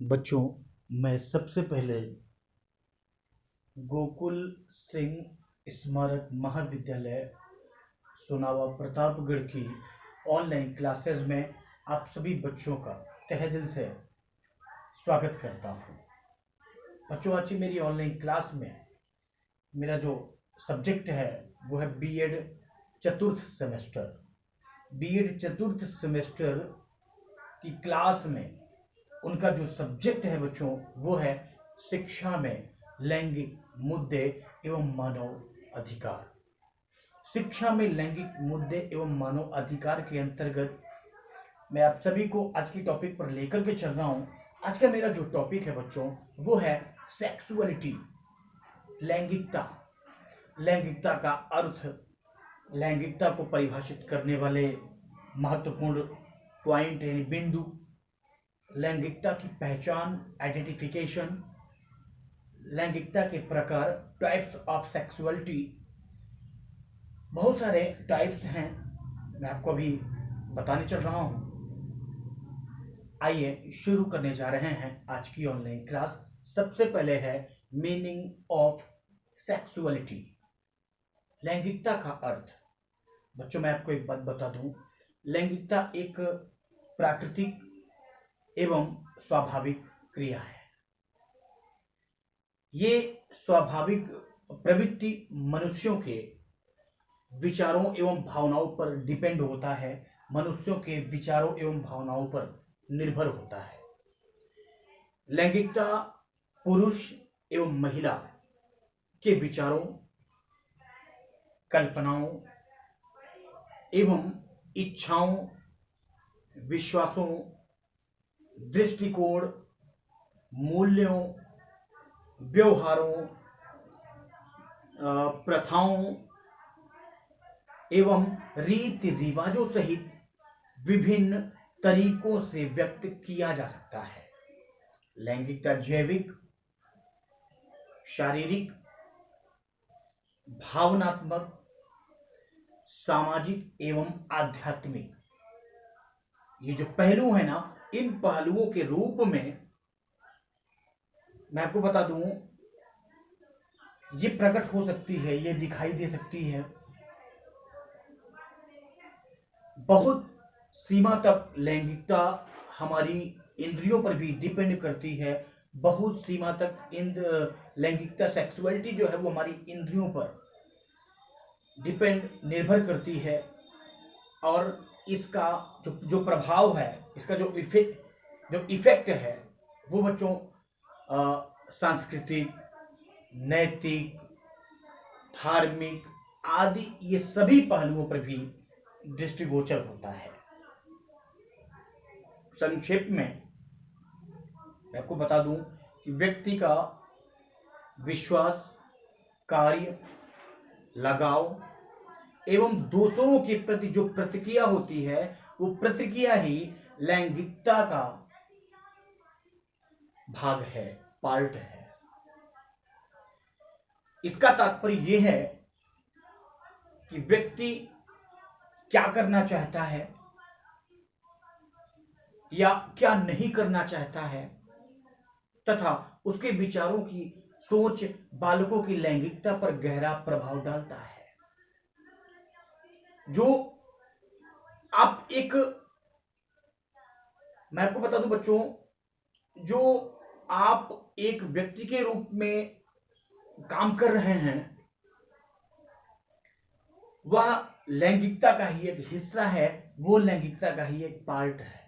बच्चों, मैं सबसे पहले गोकुल सिंह स्मारक महाविद्यालय सोनावा प्रतापगढ़ की ऑनलाइन क्लासेस में आप सभी बच्चों का तहे दिल से स्वागत करता हूं। बच्चों, आज की मेरी ऑनलाइन क्लास में मेरा जो सब्जेक्ट है वो है बीएड चतुर्थ सेमेस्टर। बीएड चतुर्थ सेमेस्टर की क्लास में उनका जो सब्जेक्ट है बच्चों वो है शिक्षा में लैंगिक मुद्दे एवं मानव अधिकार। शिक्षा में लैंगिक मुद्दे एवं मानव अधिकार के अंतर्गत मैं आप सभी को आज की टॉपिक पर लेकर के चल रहा हूं। आज का मेरा जो टॉपिक है बच्चों वो है सेक्सुअलिटी, लैंगिकता। लैंगिकता का अर्थ, लैंगिकता को परिभाषित करने वाले महत्वपूर्ण पॉइंट यानी बिंदु, लैंगिकता की पहचान आइडेंटिफिकेशन, लैंगिकता के प्रकार टाइप्स ऑफ सेक्सुअलिटी। बहुत सारे टाइप्स हैं, मैं आपको अभी बताने चल रहा हूं। आइए शुरू करने जा रहे हैं आज की ऑनलाइन क्लास। सबसे पहले है मीनिंग ऑफ सेक्सुअलिटी, लैंगिकता का अर्थ। बच्चों, मैं आपको एक बात बता दूं, लैंगिकता एक प्राकृतिक एवं स्वाभाविक क्रिया है। ये स्वाभाविक प्रवृत्ति मनुष्यों के विचारों एवं भावनाओं पर डिपेंड होता है, मनुष्यों के विचारों एवं भावनाओं पर निर्भर होता है। लैंगिकता पुरुष एवं महिला के विचारों, कल्पनाओं एवं इच्छाओं, विश्वासों, दृष्टिकोण, मूल्यों, व्यवहारों, प्रथाओं एवं रीति रिवाजों सहित विभिन्न तरीकों से व्यक्त किया जा सकता है। लैंगिकता जैविक, शारीरिक, भावनात्मक, सामाजिक एवं आध्यात्मिक, ये जो पहलू है ना, इन पहलुओं के रूप में मैं आपको बता दूं, ये प्रकट हो सकती है, ये दिखाई दे सकती है। बहुत सीमा तक लैंगिकता हमारी इंद्रियों पर भी डिपेंड करती है। बहुत सीमा तक लैंगिकता सेक्सुअलिटी जो है वो हमारी इंद्रियों पर निर्भर करती है। और इसका जो प्रभाव है, इसका जो इफेक्ट है वो बच्चों सांस्कृतिक, नैतिक, धार्मिक आदि ये सभी पहलुओं पर भी दृष्टिगोचर होता है। संक्षेप में मैं आपको बता दूं कि व्यक्ति का विश्वास, कार्य, लगाव एवं दूसरों के प्रति जो प्रतिक्रिया होती है वो प्रतिक्रिया ही लैंगिकता का भाग है, पार्ट है। इसका तात्पर्य यह है कि व्यक्ति क्या करना चाहता है या क्या नहीं करना चाहता है, तथा उसके विचारों की सोच बालकों की लैंगिकता पर गहरा प्रभाव डालता है। जो आप मैं आपको बता दूं बच्चों, जो आप एक व्यक्ति के रूप में काम कर रहे हैं वह लैंगिकता का ही एक हिस्सा है, वो लैंगिकता का ही एक पार्ट है।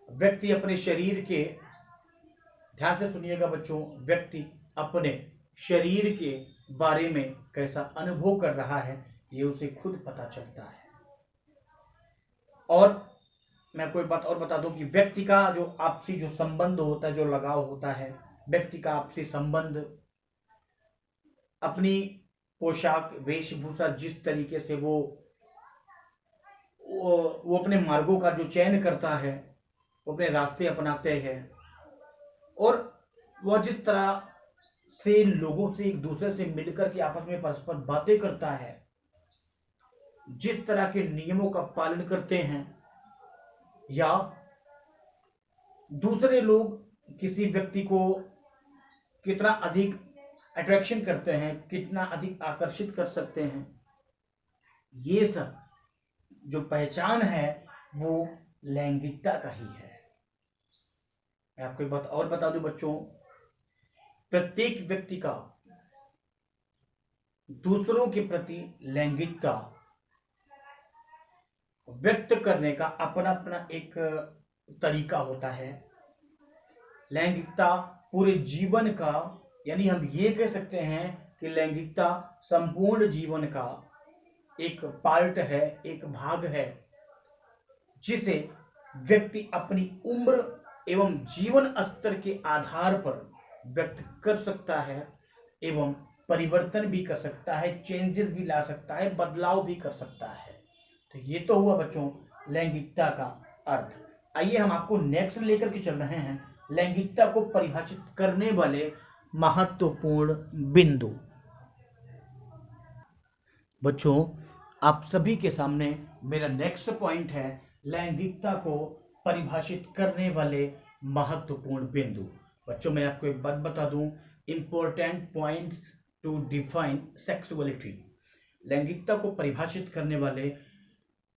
व्यक्ति अपने शरीर के, ध्यान से सुनिएगा बच्चों, व्यक्ति अपने शरीर के बारे में कैसा अनुभव कर रहा है ये उसे खुद पता चलता है। और मैं कोई बात और बता दूं कि व्यक्ति का जो आपसी जो संबंध होता है, जो लगाव होता है, व्यक्ति का आपसी संबंध अपनी पोशाक, वेशभूषा, जिस तरीके से वो अपने मार्गों का जो चयन करता है, वो अपने रास्ते अपनाते हैं, और वह जिस तरह से लोगों से एक दूसरे से मिलकर के आपस में परस्पर बातें करता है, जिस तरह के नियमों का पालन करते हैं, या दूसरे लोग किसी व्यक्ति को कितना अधिक अट्रैक्शन करते हैं, कितना अधिक आकर्षित कर सकते हैं, ये सब जो पहचान है वो लैंगिकता का ही है। मैं आपको एक बात और बता दूं बच्चों, प्रत्येक व्यक्ति का दूसरों के प्रति लैंगिकता व्यक्त करने का अपना अपना एक तरीका होता है। लैंगिकता पूरे जीवन का, यानी हम ये कह सकते हैं कि लैंगिकता संपूर्ण जीवन का एक पार्ट है, एक भाग है, जिसे व्यक्ति अपनी उम्र एवं जीवन स्तर के आधार पर व्यक्त कर सकता है एवं परिवर्तन भी कर सकता है, चेंजेस भी ला सकता है, बदलाव भी कर सकता है। तो ये तो हुआ बच्चों लैंगिकता का अर्थ। आइए हम आपको नेक्स्ट लेकर के चल रहे हैं, लैंगिकता को परिभाषित करने वाले महत्वपूर्ण बिंदु। बच्चों आप सभी के सामने मेरा नेक्स्ट पॉइंट है लैंगिकता को परिभाषित करने वाले महत्वपूर्ण बिंदु। बच्चों मैं आपको एक बात बता दूं, important points to define sexuality. लैंगिकता को परिभाषित करने वाले,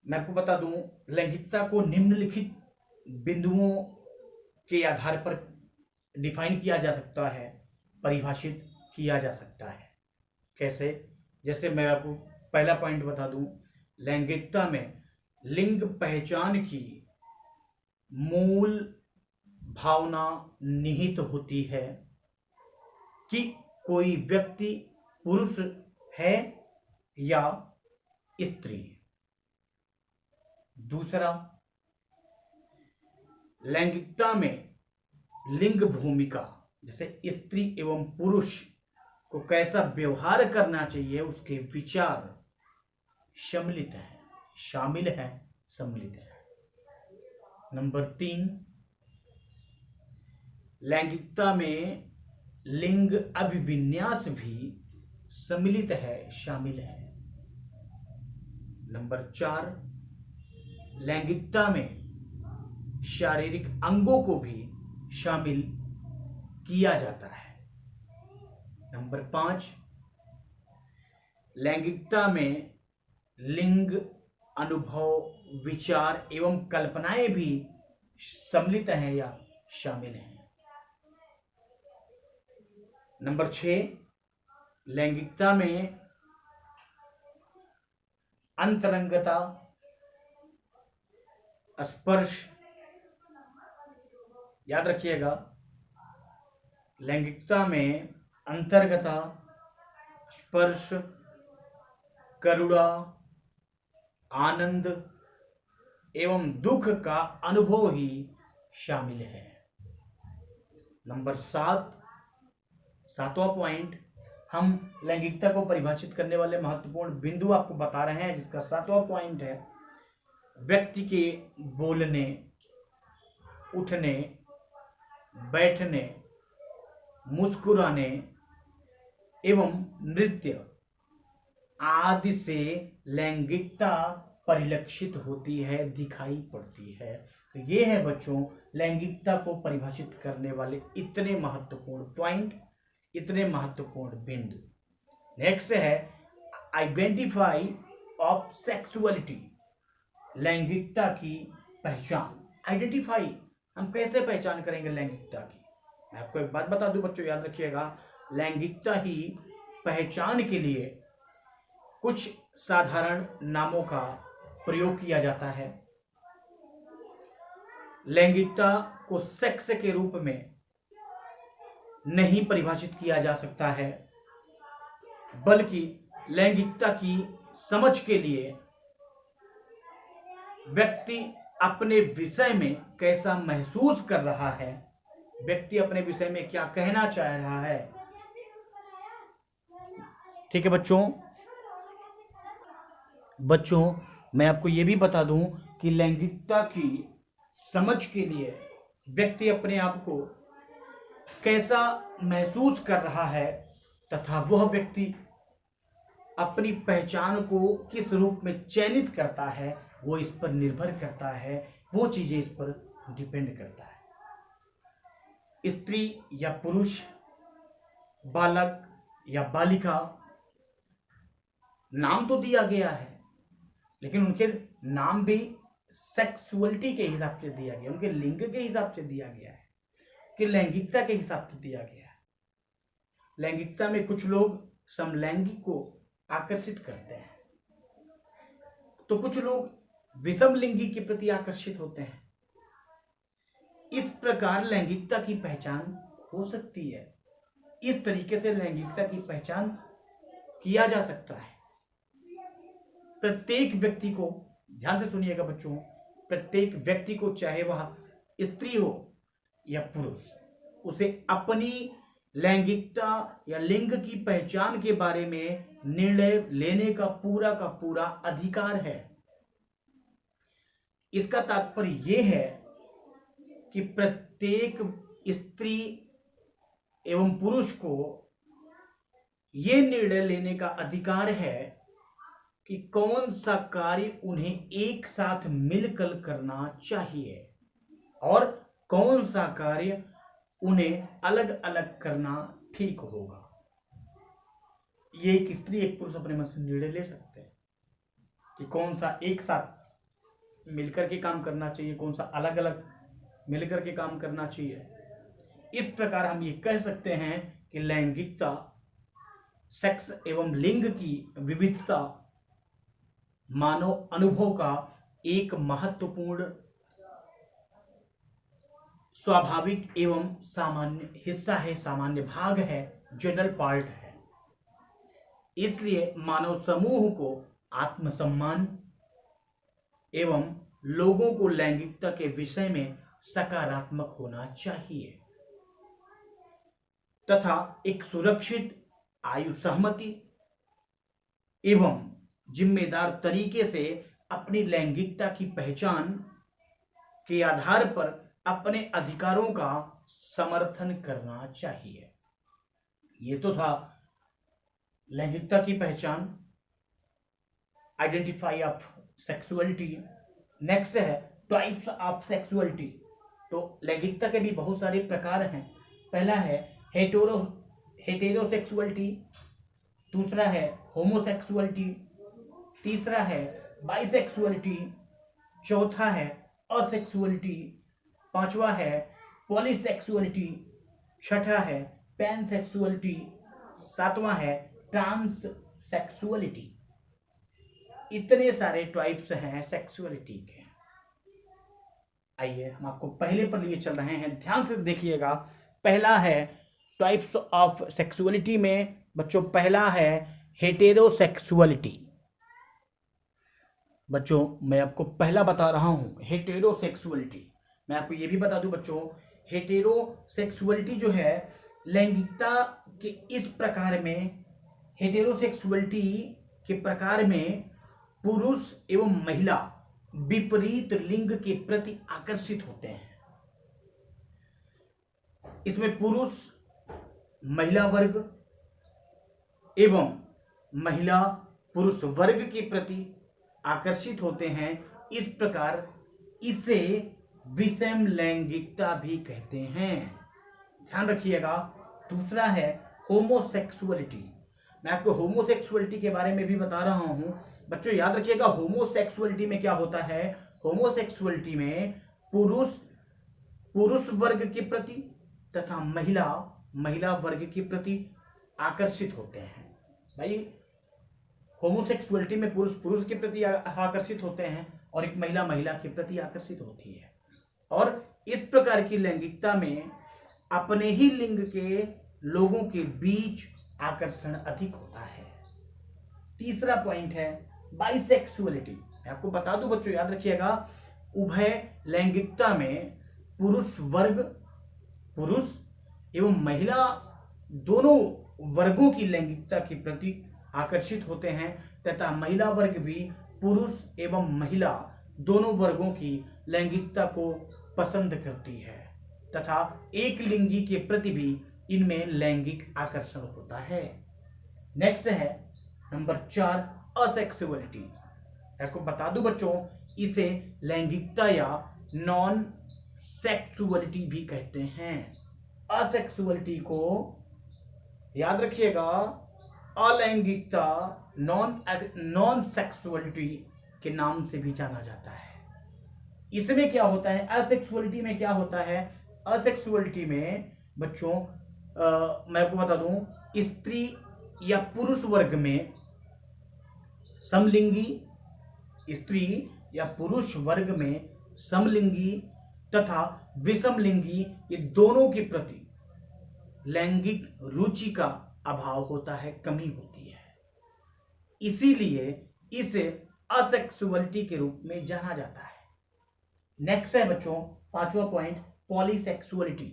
मैं आपको बता दूं, लैंगिकता को निम्नलिखित बिंदुओं के आधार पर डिफाइन किया जा सकता है, परिभाषित किया जा सकता है। कैसे? जैसे मैं आपको पहला पॉइंट बता दूं, लैंगिकता में लिंग पहचान की मूल भावना निहित होती है कि कोई व्यक्ति पुरुष है या स्त्री। दूसरा, लैंगिकता में लिंग भूमिका, जैसे स्त्री एवं पुरुष को कैसा व्यवहार करना चाहिए, उसके विचार सम्मिलित है, शामिल है, सम्मिलित है। नंबर 3, लैंगिकता में लिंग अभिविन्यास भी सम्मिलित है, शामिल है। नंबर 4, लैंगिकता में शारीरिक अंगों को भी शामिल किया जाता है। नंबर 5, लैंगिकता में लिंग अनुभव, विचार एवं कल्पनाएं भी सम्मिलित हैं या शामिल हैं। नंबर 6, लैंगिकता में अंतरंगता, स्पर्श, याद रखिएगा, लैंगिकता में अंतरंगता, स्पर्श, करुणा, आनंद एवं दुख का अनुभव ही शामिल है। नंबर 7, सातवां पॉइंट, हम लैंगिकता को परिभाषित करने वाले महत्वपूर्ण बिंदु आपको बता रहे हैं, जिसका 7वां पॉइंट है व्यक्ति के बोलने, उठने, बैठने, मुस्कुराने एवं नृत्य आदि से लैंगिकता परिलक्षित होती है, दिखाई पड़ती है। तो ये है बच्चों लैंगिकता को परिभाषित करने वाले इतने महत्वपूर्ण पॉइंट, इतने महत्वपूर्ण बिंदु। नेक्स्ट है आइडेंटिफाई ऑफ सेक्सुअलिटी, लैंगिकता की पहचान। आइडेंटिफाई, हम कैसे पहचान करेंगे लैंगिकता की? मैं आपको एक बात बता दूं बच्चों, याद रखिएगा, लैंगिकता ही पहचान के लिए कुछ साधारण नामों का प्रयोग किया जाता है। लैंगिकता को सेक्स के रूप में नहीं परिभाषित किया जा सकता है, बल्कि लैंगिकता की समझ के लिए व्यक्ति अपने विषय में कैसा महसूस कर रहा है, व्यक्ति अपने विषय में क्या कहना चाह रहा है। ठीक है बच्चों मैं आपको यह भी बता दूं कि लैंगिकता की समझ के लिए व्यक्ति अपने आप को कैसा महसूस कर रहा है तथा वह व्यक्ति अपनी पहचान को किस रूप में चयनित करता है, वो इस पर निर्भर करता है, वो चीजें इस पर डिपेंड करता है। स्त्री या पुरुष, बालक या बालिका, नाम तो दिया गया है लेकिन उनके नाम भी सेक्सुअलिटी के हिसाब से दिया गया, उनके लिंग के हिसाब से दिया गया है, कि लैंगिकता के हिसाब से दिया गया है। लैंगिकता में कुछ लोग समलैंगिक को आकर्षित करते हैं, तो कुछ लोग विषम लिंगी के प्रति आकर्षित होते हैं। इस प्रकार लैंगिकता की पहचान हो सकती है। इस तरीके से लैंगिकता की पहचान किया जा सकता है। प्रत्येक व्यक्ति को, ध्यान से सुनिएगा बच्चों, प्रत्येक व्यक्ति को, चाहे वह स्त्री हो या पुरुष, उसे अपनी लैंगिकता या लिंग की पहचान के बारे में निर्णय लेने का पूरा अधिकार है। इसका तात्पर्य यह है कि प्रत्येक स्त्री एवं पुरुष को यह निर्णय लेने का अधिकार है कि कौन सा कार्य उन्हें एक साथ मिलकर करना चाहिए और कौन सा कार्य उन्हें अलग अलग करना ठीक होगा। ये एक स्त्री एक पुरुष अपने मन से निर्णय ले सकते हैं कि कौन सा एक साथ मिलकर के काम करना चाहिए, कौन सा अलग अलग मिलकर के काम करना चाहिए। इस प्रकार हम ये कह सकते हैं कि लैंगिकता सेक्स एवं लिंग की विविधता मानव अनुभव का एक महत्वपूर्ण स्वाभाविक एवं सामान्य हिस्सा है, सामान्य भाग है, जनरल पार्ट है। इसलिए मानव समूह को आत्मसम्मान एवं लोगों को लैंगिकता के विषय में सकारात्मक होना चाहिए तथा एक सुरक्षित आयु सहमति एवं जिम्मेदार तरीके से अपनी लैंगिकता की पहचान के आधार पर अपने अधिकारों का समर्थन करना चाहिए। ये तो था लैंगिकता की पहचान, आइडेंटिफाई ऑफ सेक्सुअलिटी। नेक्स्ट है टाइप्स ऑफ सेक्सुअलिटी। तो लैंगिकता के भी बहुत सारे प्रकार हैं। पहला है हेटेरोसेक्सुअलिटी, दूसरा है होमोसेक्सुअलिटी, तीसरा है बाइसेक्सुअलिटी, चौथा है असेक्सुअलिटी, पांचवा है पॉलीसेक्सुअलिटी, छठा है पैनसेक्सुअलिटी, सातवां है ट्रांससेक्सुअलिटी। इतने सारे टाइप्स हैं सेक्सुअलिटी के। आइए हम आपको पहले पर लिए चल रहे हैं, ध्यान से देखिएगा। पहला है टाइप्स ऑफ सेक्सुअलिटी में बच्चों, पहला है हेटेरोसेक्सुअलिटी। बच्चों मैं आपको पहला बता रहा हूं हेटेरोसेक्सुअलिटी। मैं आपको यह भी बता दूं बच्चों, हेटेरोसेक्सुअलिटी जो है लैंगिकता के इस प्रकार में, हेटेरोसेक्सुअलिटी के प्रकार में पुरुष एवं महिला विपरीत लिंग के प्रति आकर्षित होते हैं। इसमें पुरुष महिला वर्ग एवं महिला पुरुष वर्ग के प्रति आकर्षित होते हैं। इस प्रकार इसे विषम लैंगिकता भी कहते हैं। ध्यान रखिएगा। दूसरा है होमोसेक्सुअलिटी। मैं आपको होमोसेक्सुअलिटी के बारे में भी बता रहा हूं। बच्चों याद रखिएगा, होमोसेक्सुअलिटी में क्या होता है, होमोसेक्सुअलिटी में पुरुष वर्ग के प्रति तथा महिला वर्ग के प्रति आकर्षित होते हैं। भाई होमोसेक्सुअलिटी में पुरुष के प्रति आकर्षित होते हैं और एक महिला के प्रति आकर्षित होती है। और इस प्रकार की लैंगिकता में अपने ही लिंग के लोगों के बीच आकर्षण अधिक होता है। तीसरा पॉइंट है बाइसेक्सुअलिटी। मैं आपको बता दूं बच्चों, याद रखिएगा, उभय लैंगिकता में पुरुष एवं महिला दोनों वर्गों की लैंगिकता के प्रति आकर्षित होते हैं तथा महिला वर्ग भी पुरुष एवं महिला दोनों वर्गों की लैंगिकता को पसंद करती है तथा एक लिंगी के प्रति भी इनमें लैंगिक आकर्षण होता है। नेक्स्ट है नंबर 4 असेक्सुअलिटी। आपको बता दूं बच्चों, इसे लैंगिकता या नॉन सेक्सुअलिटी भी कहते हैं। असेक्सुअलिटी को याद रखिएगा, अलैंगिकता, नॉन सेक्सुअलिटी के नाम से भी जाना जाता है। इसमें क्या होता है, असेक्सुअलिटी में क्या होता है, असेक्सुअलिटी में बच्चों मैं आपको बता दूं, स्त्री या पुरुष वर्ग में समलिंगी, स्त्री या पुरुष वर्ग में समलिंगी तथा विषमलिंगी, ये दोनों के प्रति लैंगिक रुचि का अभाव होता है, कमी होती है। इसीलिए इसे असेक्सुअलिटी के रूप में जाना जाता है। नेक्स्ट है बच्चों 5वां पॉइंट, पॉलीसेक्सुअलिटी।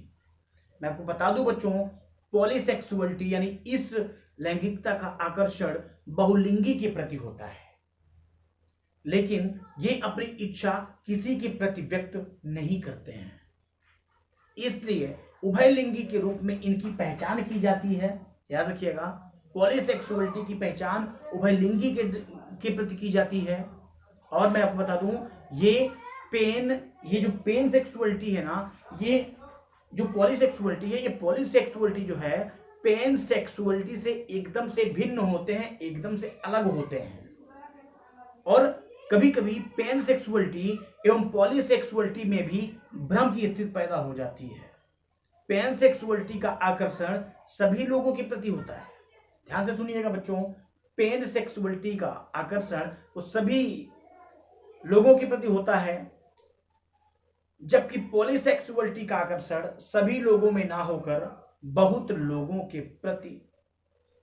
मैं आपको बता दूं बच्चों, पॉलीसेक्सुअलिटी यानी इस लैंगिकता का आकर्षण बहुलिंगी के प्रति होता है, लेकिन ये अपनी इच्छा किसी के प्रति व्यक्त नहीं करते हैं। इसलिए उभयलिंगी के रूप में इनकी पहचान की जाती है। याद रखिएगा, पॉलीसेक्सुअलिटी की पहचान उभयलिंगी के प्रति की जाती है। और मैं आपको बता दूं, ये जो पेन सेक्सुअलिटी है ना, ये जो पॉलीसेक्सुअलिटी है, ये पॉलीसेक्सुअलिटी जो है पेन सेक्सुअलिटी से एकदम से भिन्न होते हैं, एकदम से अलग होते हैं। और कभी कभी पेन सेक्सुअलिटी एवं पॉलीसेक्सुअलिटी में भी भ्रम की स्थिति पैदा हो जाती है। पेन सेक्सुअलिटी का आकर्षण सभी लोगों के प्रति होता है। ध्यान से सुनिएगा बच्चों, पेन सेक्सुअलिटी का आकर्षण वो सभी लोगों के प्रति होता है, जबकि पॉलीसेक्सुअलिटी का आकर्षण सभी लोगों में ना होकर बहुत लोगों के प्रति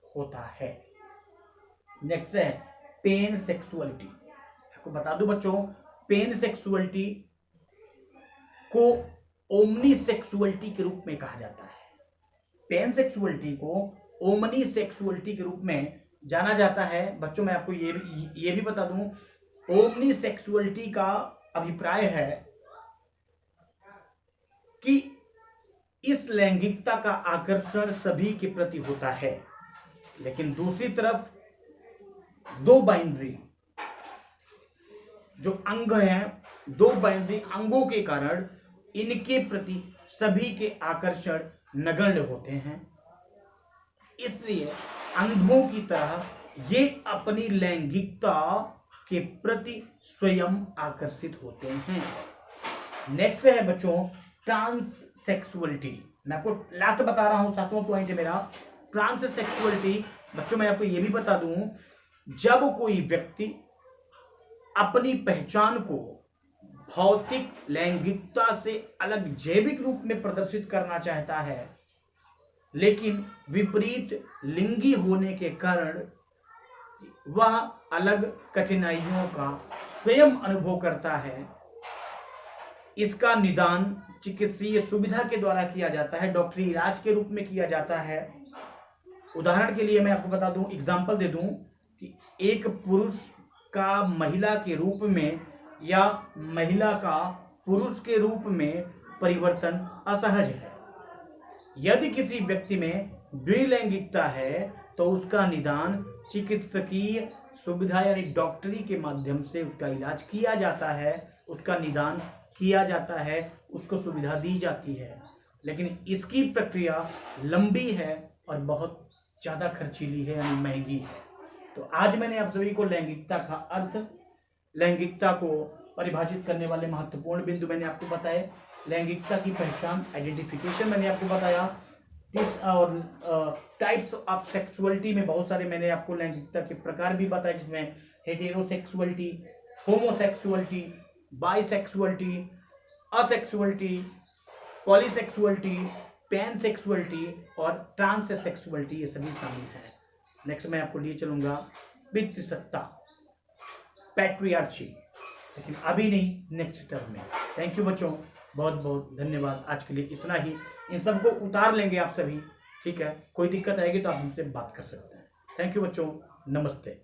होता है। नेक्स्ट है पेन सेक्सुअलिटी। आपको बता दूं बच्चों, पेन सेक्सुअलिटी को ओमनी सेक्सुअलिटी के रूप में कहा जाता है। पेन सेक्सुअलिटी को ओमनी सेक्सुअलिटी के रूप में जाना जाता है। बच्चों मैं आपको ये भी बता दूं, ओमनी सेक्सुअलिटी का अभिप्राय है कि इस लैंगिकता का आकर्षण सभी के प्रति होता है, लेकिन दूसरी तरफ दो बाइनरी जो अंग हैं, दो बाइनरी अंगों के कारण इनके प्रति सभी के आकर्षण नगण्य होते हैं। इसलिए अंधों की तरह ये अपनी लैंगिकता के प्रति स्वयं आकर्षित होते हैं। नेक्स्ट है बच्चों ट्रांससेक्सुअलिटी। मैं आपको लास्ट बता रहा हूं, 7वां पॉइंट है मेरा ट्रांससेक्सुअलिटी। बच्चों मैं आपको यह भी बता दूं, जब कोई व्यक्ति अपनी पहचान को भौतिक लैंगिकता से अलग जैविक रूप में प्रदर्शित करना चाहता है, लेकिन विपरीत लिंगी होने के कारण वह अलग कठिनाइयों का स्वयं अनुभव करता है, इसका निदान चिकित्सीय सुविधा के द्वारा किया जाता है, डॉक्टरी इलाज के रूप में किया जाता है। उदाहरण के लिए मैं आपको बता दूं, एग्जाम्पल दे दूं कि एक पुरुष का महिला के रूप में या महिला का पुरुष के रूप में परिवर्तन असहज है। यदि किसी व्यक्ति में द्विलैंगिकता है तो उसका निदान चिकित्सकीय सुविधा यानी डॉक्टरी के माध्यम से उसका इलाज किया जाता है, उसका निदान किया जाता है, उसको सुविधा दी जाती है। लेकिन इसकी प्रक्रिया लंबी है और बहुत ज़्यादा खर्चीली है यानी महंगी है। तो आज मैंने आप सभी को लैंगिकता का अर्थ, लैंगिकता को परिभाषित करने वाले महत्वपूर्ण बिंदु मैंने आपको बताए, लैंगिकता की पहचान आइडेंटिफिकेशन मैंने आपको बताया, और टाइप्स ऑफ सेक्सुअलिटी में बहुत सारे मैंने आपको लैंगिकता के प्रकार भी बताए, जिसमें हेटेरोसेक्सुअलिटी, होमोसेक्सुअलिटी, बाइसेक्सुअलिटी, असेक्सुअलिटी, पॉलीसेक्सुअलिटी, पैनसेक्सुअलिटी और ट्रांससेक्सुअलिटी, ये सभी शामिल है। नेक्स्ट मैं आपको लिए चलूंगा पितृसत्ता, पैट्रियार्ची, लेकिन अभी नहीं, नेक्स्ट टर्म में। थैंक यू बच्चों, बहुत बहुत धन्यवाद। आज के लिए इतना ही। इन सबको उतार लेंगे आप सभी, ठीक है? कोई दिक्कत आएगी तो आप हमसे बात कर सकते हैं। थैंक यू बच्चों, नमस्ते।